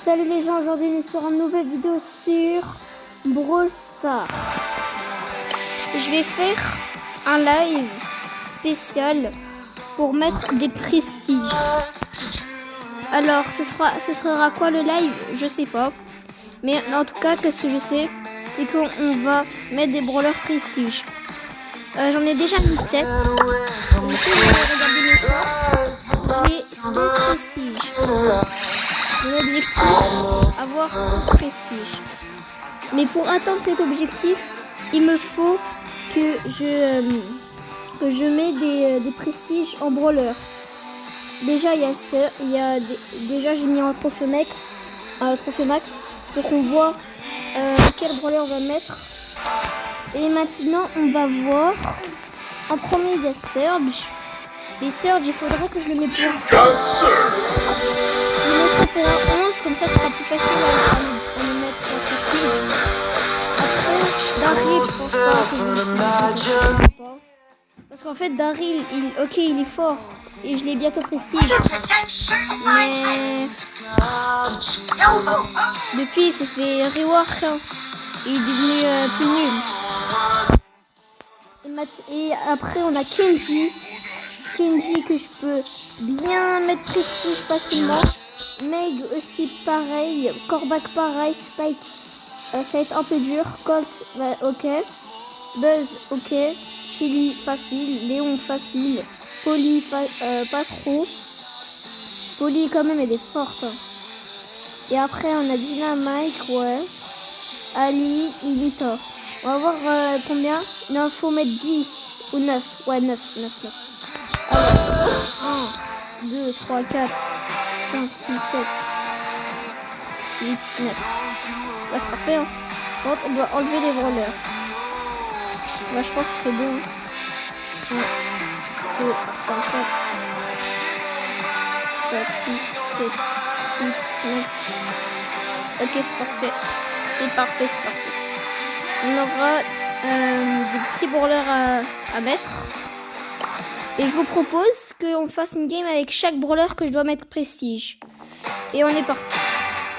Salut les gens, aujourd'hui nous serons une nouvelle vidéo sur Brawl Stars. Je vais faire un live spécial pour mettre des prestiges. Alors ce sera quoi le live? Je sais pas. Mais en tout cas, qu'est-ce que je sais, c'est qu'on va mettre des brawlers prestige. J'en ai déjà mis 7. Donc regardez mes corps. Mais c'est bon prestige. Mon objectif, avoir un prestige. Mais pour atteindre cet objectif, il me faut que je mets des prestiges en brawler. Déjà déjà j'ai mis un trophée max pour qu'on voit quel brawler on va mettre. Et maintenant on va voir. En premier il y a Surge. Les Surge, il faudrait que je le mette pour 11, comme ça ce sera plus facile à le mettre en prestige. Après, Daryl, je pense pas. Parce qu'en fait, Daryl, il est fort. Et je l'ai bientôt prestige. Mais depuis, il s'est fait rework. Il est devenu plus nul. Et après, on a Kenji. Kenji que je peux bien mettre prestige facilement. Meg aussi pareil, Corbac pareil, Spike ça va être un peu dur, Colt ok, Buzz ok, Chili facile, Léon facile, Polly pas trop, Polly quand même elle est forte. Et après on a Dynamite, ouais, Ali, Ilita. On va voir combien, non il faut mettre 10 ou 9, ouais 9. Alors, 1, 2, 3, 4, 5, 6, 7, 8, 9. Bah, c'est parfait. Hein. On doit enlever les brawlers. Bah, je pense que c'est bon. 1, 2, 3, 4, 5, 6, 7, 8, 9. Ok, c'est parfait. C'est parfait. On aura des petits brawlers à mettre. Et je vous propose qu'on fasse une game avec chaque brawler que je dois mettre prestige. Et on est parti.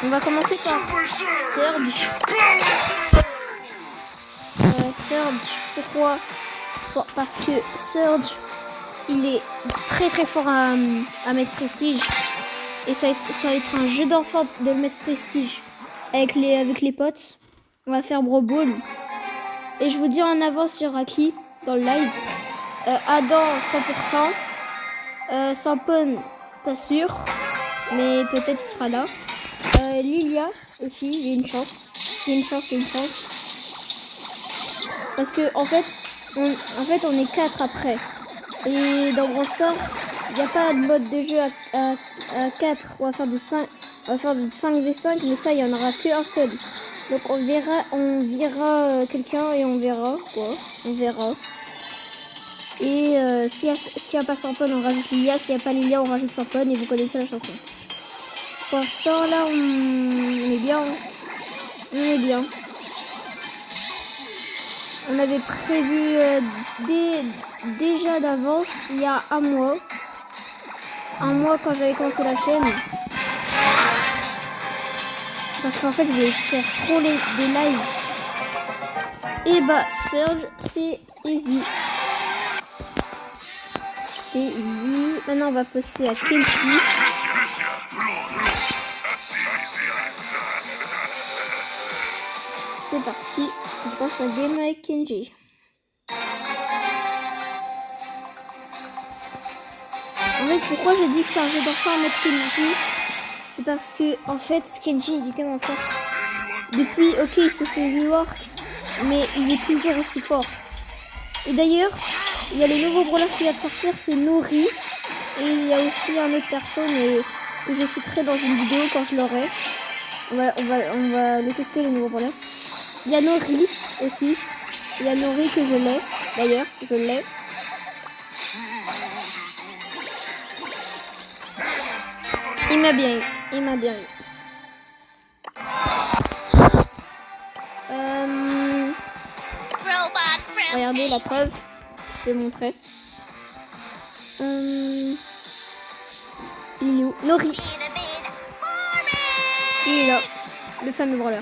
On va commencer par Surge. Surge, pourquoi? Parce que Surge, il est très fort à mettre prestige. Et ça va être un jeu d'enfant de le mettre prestige. Avec les potes. On va faire Brawl Ball. Et je vous dis en avance sur qui dans le live. Adam 100%, Sampon pas sûr, mais peut-être il sera là. Lilia aussi, il y a une chance. Parce que en fait on est 4 après. Et dans Brawl Stars, il n'y a pas de mode de jeu à 4. On va faire de 5v5, mais ça il n'y en aura qu'un seul. Donc on verra quelqu'un et on verra quoi. Et s'il n'y a pas Sampon, on rajoute Lilia. S'il n'y a pas Lilia, on rajoute Sampon. Et vous connaissez la chanson. Pour l'instant, là, on est bien. On avait prévu déjà d'avance, il y a un mois. Quand j'avais commencé la chaîne. Parce qu'en fait, je vais faire trop des lives. Et bah, Surge, c'est easy. Maintenant on va passer à Kenji. C'est parti. On passe à game avec Kenji. En fait, pourquoi je dis que c'est un jeu d'enfant à mettre Kenji? C'est parce que en fait Kenji il est tellement fort. Depuis il se fait rework, mais il est toujours aussi fort. Et d'ailleurs, il y a le nouveau brawler qui va sortir, c'est Nori. Et il y a aussi un autre perso, mais que je citerai dans une vidéo quand je l'aurai. On va le tester, le nouveau brawler. Il y a Nori aussi. Il y a Nori que je l'ai, d'ailleurs, je l'ai. Il m'a bien eu. Regardez la preuve. Je vais montrer. Il est où? Nori. Il est là, le fameux brawler.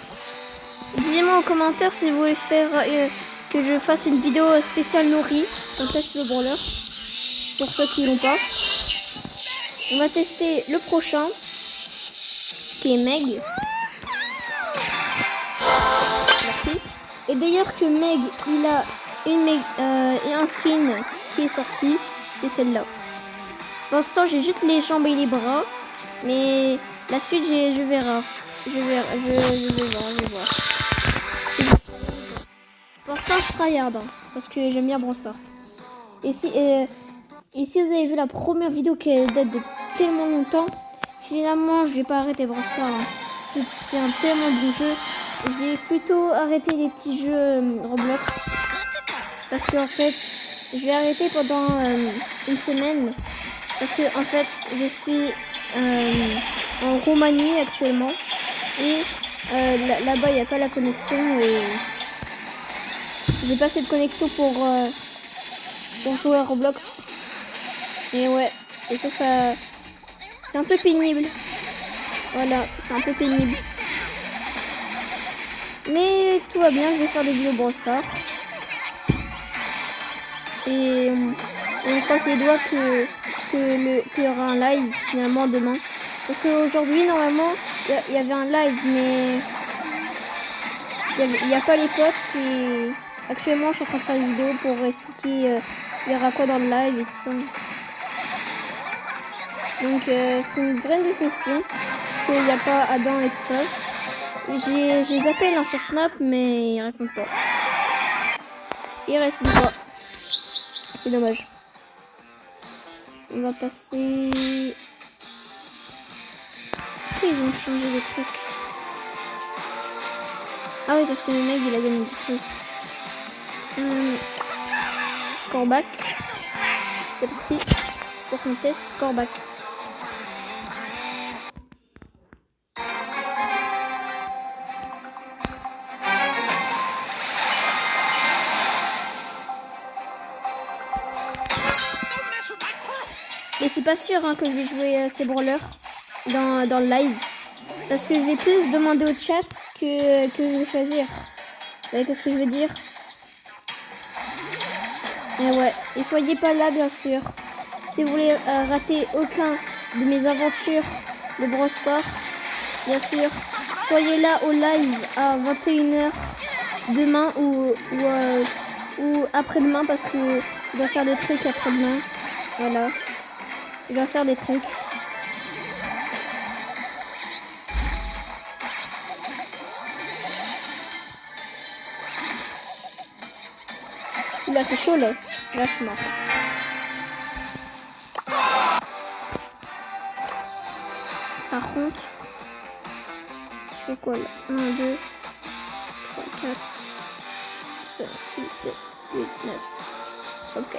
Dites-moi en commentaire si vous voulez faire que je fasse une vidéo spéciale nourrie. On teste le brawler. Pour ceux qui l'ont pas. On va tester le prochain. Qui est Meg. Merci. Et d'ailleurs que Meg, il a un skin qui est sorti. C'est celle-là. Pour l'instant, j'ai juste les jambes et les bras. Mais la suite, je verrai. Je vais voir. Pour l'instant, je tryhard parce que j'aime bien Brawl Stars. Et si vous avez vu la première vidéo qui date de tellement longtemps, finalement, je vais pas arrêter Brawl Stars. C'est un tellement bon jeu. J'ai plutôt arrêté les petits jeux Roblox parce que en fait, je vais arrêter pendant une semaine parce que en fait, je suis en Roumanie actuellement et là-bas il n'y a pas la connexion et j'ai pas assez de connexion pour jouer à Roblox. Et ouais, et ça c'est un peu pénible. Voilà, c'est un peu pénible. Mais tout va bien, je vais faire des vidéos Brawl Stars. Et on croise les doigts qu'il y aura un live finalement demain. Parce qu'aujourd'hui, normalement, il y avait un live, mais il n'y a pas les potes. Et actuellement, je suis en train de faire une vidéo pour expliquer il y aura quoi dans le live et tout ça. Donc, c'est une vraie déception qu'il n'y a pas Adam et tout ça. Je les appelle sur Snap, mais ils répondent pas. C'est dommage. On va passer... Pourquoi ils ont changé de truc? Ah oui, parce que le mec, il a gagné des trucs. Scoreback. C'est parti pour qu'on teste Scoreback. Mais c'est pas sûr que je vais jouer ces brawlers dans le live. Parce que je vais plus demander au chat que je vais choisir. Vous voyez ce que je veux dire? Et ouais, et soyez pas là bien sûr. Si vous voulez rater aucun de mes aventures de Brawl Stars, bien sûr, soyez là au live à 21h demain ou après-demain parce que je dois faire des trucs après-demain. Voilà. Je dois faire des trucs. Là, c'est chaud là. Vachement. Par contre, je fais quoi là? 1, 2, 3, 4, 5, 6, 7, 8, 9. Ok.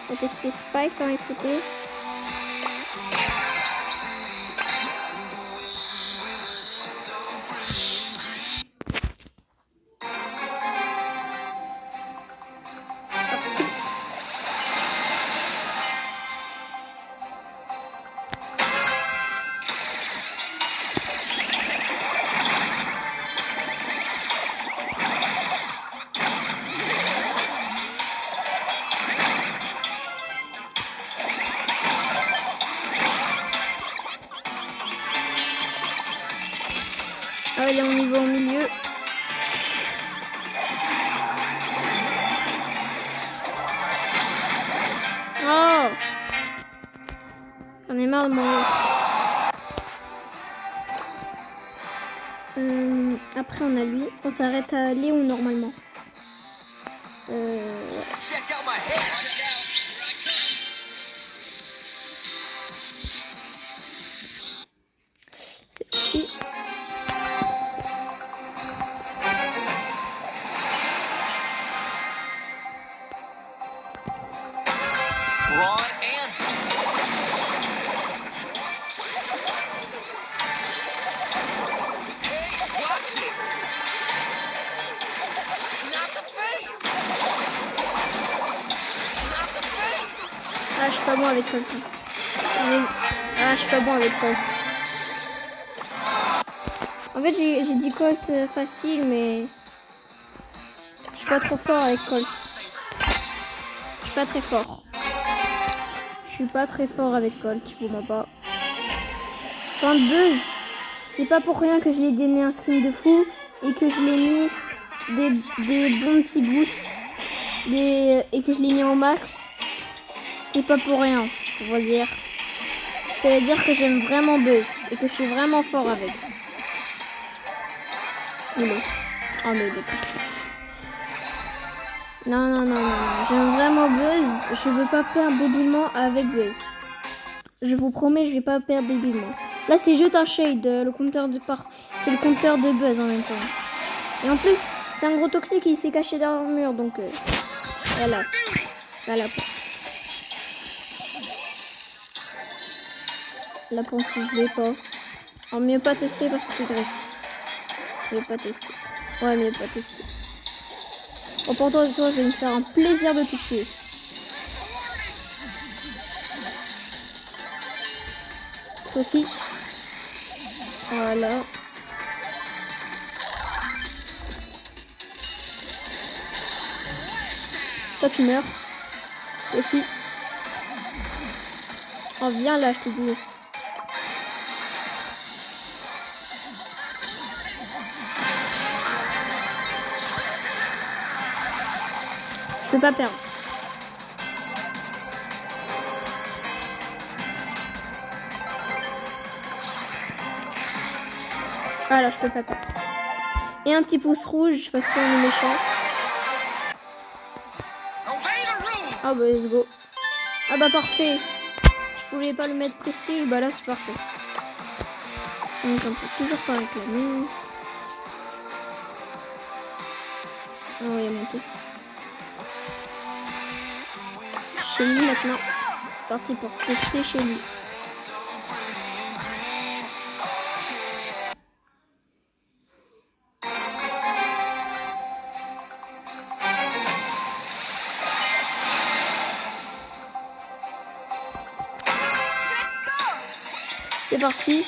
On va tester Spike en écouté. Allez, on y va au milieu. Oh! J'en ai marre de mourir. Après, on a lui. On s'arrête à Léon normalement. Ouais. C'est parti. Ah, je suis pas bon avec Colt. Ah, je suis pas bon avec Colt. En fait, j'ai dit Colt facile, mais je suis pas trop fort avec Colt. Je suis pas très fort. Je suis pas très fort avec Colt, je vous mens pas. Quand Buzz, c'est pas pour rien que je lui ai donné un skin de fou et que je l'ai mis des bons petits boosts et que je l'ai mis au max. C'est pas pour rien, on va dire. Ça veut dire que j'aime vraiment Buzz et que je suis vraiment fort avec. Oula. Oh mais d'accord. Non. J'aime vraiment Buzz. Je veux pas perdre débilement avec Buzz. Je vous promets, je vais pas perdre débilement. Là, c'est juste un shade, le compteur de part. C'est le compteur de Buzz en même temps. Et en plus, c'est un gros toxique qui s'est caché derrière le mur, donc voilà. Voilà. La pensée, je l'ai pas. En mieux pas tester parce que c'est grave. Je vais pas tester. Ouais, mieux pas tester. En portant de toi, je vais me faire un plaisir de te tuer. Toi aussi. Voilà. Toi, tu meurs. Toi aussi. Oh, viens là, je te dis. Je peux pas perdre. Ah là, je peux pas perdre. Et un petit pouce rouge parce qu'on est méchant. Ah bah let's go. Ah bah parfait. Je pouvais pas le mettre prestige, bah là c'est parfait. Donc on peut toujours pas réclamer. Ah ouais, il est monté. Chez lui maintenant. C'est parti pour tester chez lui. C'est parti.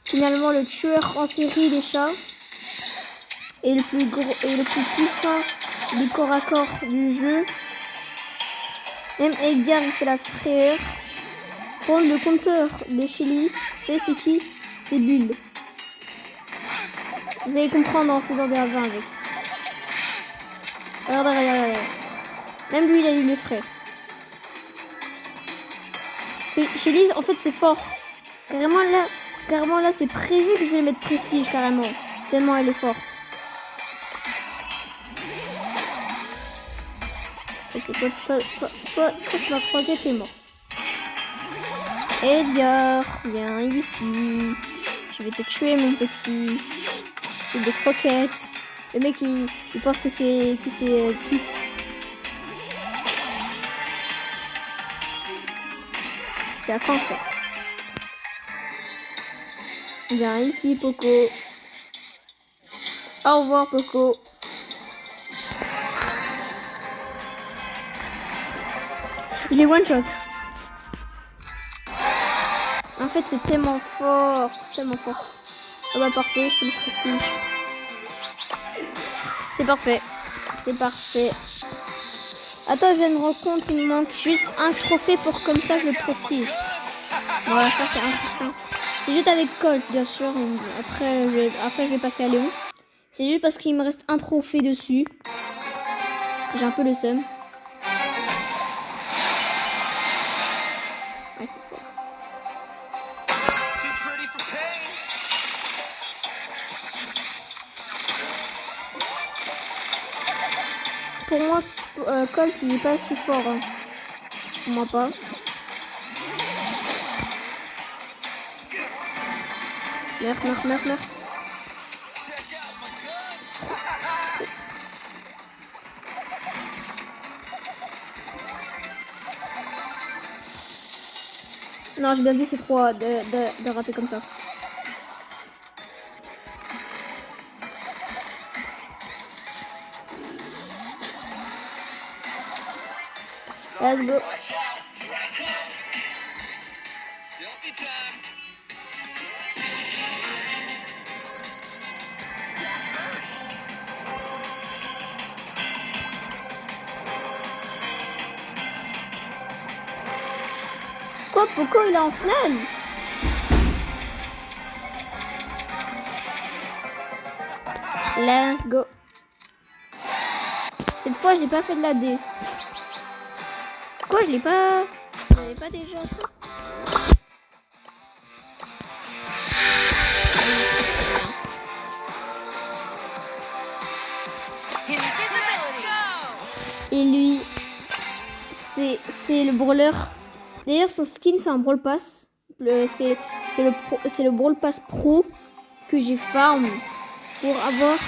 Finalement, le tueur en série des chats et le plus gros et le plus puissant du corps à corps du jeu. Même Edgar, il fait la frayeur. Prendre le compteur de Shelly. C'est qui? C'est Bull. Vous allez comprendre en faisant des ravins avec. Regarde. Même lui, il a eu les frais. Shelly, en fait, c'est fort. Carrément là, c'est prévu que je vais mettre prestige, carrément. Tellement elle est forte. Ok, toi, tu vas croiser, t'es mort. Edgar, viens ici. Je vais te tuer, mon petit. C'est des croquettes. Le mec, il pense que c'est Pete. C'est la fin, ça. Viens ici, Poco. Au revoir, Poco. Je l'ai one shot. En fait, c'est tellement fort. Ah bah parfait, je peux le prestige. C'est parfait. Attends, je viens de me rendre compte, il me manque juste un trophée pour comme ça je le prestige. Voilà, ça c'est important. C'est juste avec Colt, bien sûr. Après, je vais passer à Léon. C'est juste parce qu'il me reste un trophée dessus. J'ai un peu le seum. Ouais, c'est ça. Pour moi, Colt, il est pas si fort. Hein. Pour moi pas. Meurs. Non, j'ai bien dit c'est trop de rater comme ça. Let's go. quoi, Poco il est en finale? Let's go. Cette fois, j'ai pas fait de la D. Quoi, je l'ai pas... J'avais pas déjà... Et lui, c'est le brawler. D'ailleurs, son skin, c'est un brawl pass. C'est le brawl pass pro que j'ai farm pour avoir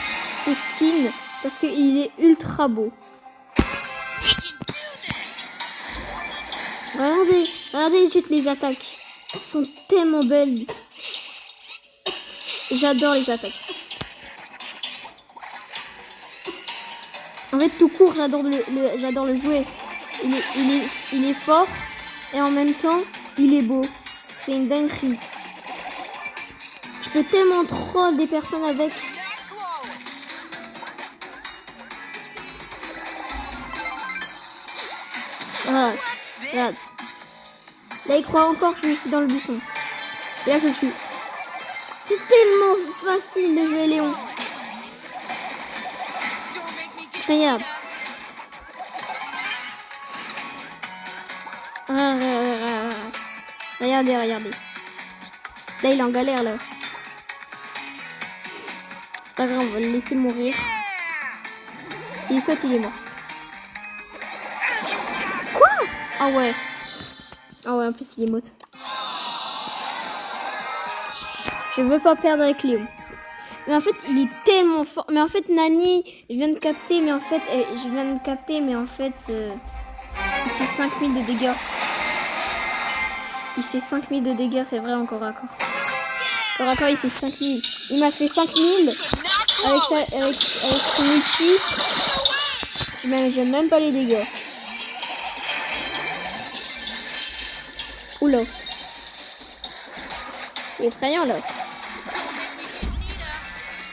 ce skin parce qu'il est ultra beau. Regardez toutes les attaques. Elles sont tellement belles. J'adore les attaques. En fait, tout court, j'adore le jouer. Il est fort et en même temps, il est beau. C'est une dinguerie. Je peux tellement troll des personnes avec. Regarde. Là, il croit encore que je suis dans le buisson. Et là, je le tue. C'est tellement facile de jouer Léon. Regarde. Regardez. Là, il est en galère, là. Pas grave, on va le laisser mourir. S'il saute, il est mort. Quoi? Ah ouais, en plus, il est mort. Je veux pas perdre avec Léon. Mais en fait, il est tellement fort. Mais en fait, Nani, je viens de capter, mais en fait, il fait 5000 de dégâts. Il fait 5000 de dégâts, c'est vrai, encore à corps. Corps à corps, il fait 5000. Il m'a fait 5000 avec son ulti. J'aime même pas les dégâts. Oula. C'est effrayant, là.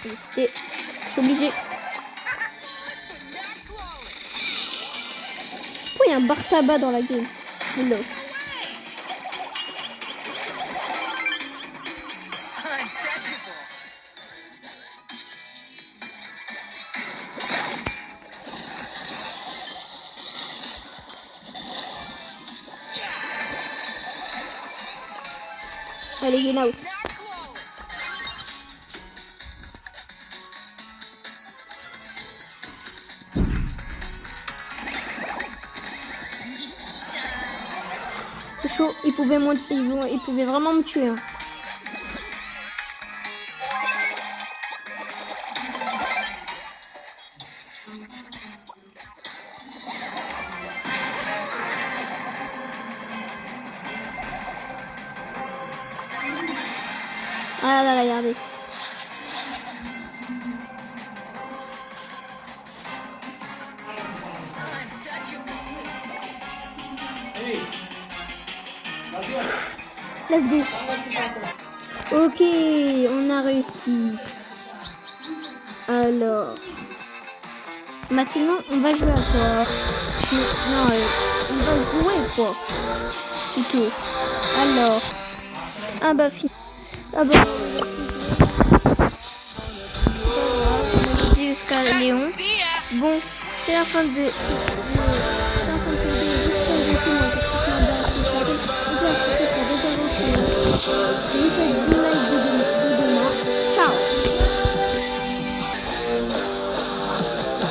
Je suis obligée. Pourquoi il y a un bar tabac dans la game? Oula. Allez, get out. C'est chaud, il pouvait vraiment me tuer. Hein. Ah là, regardez. Let's go. Ok, on a réussi. Alors, maintenant, on va jouer à quoi? Non, on va jouer quoi? Plutôt. Alors, on a jusqu'à Léon. Bon, c'est la fin de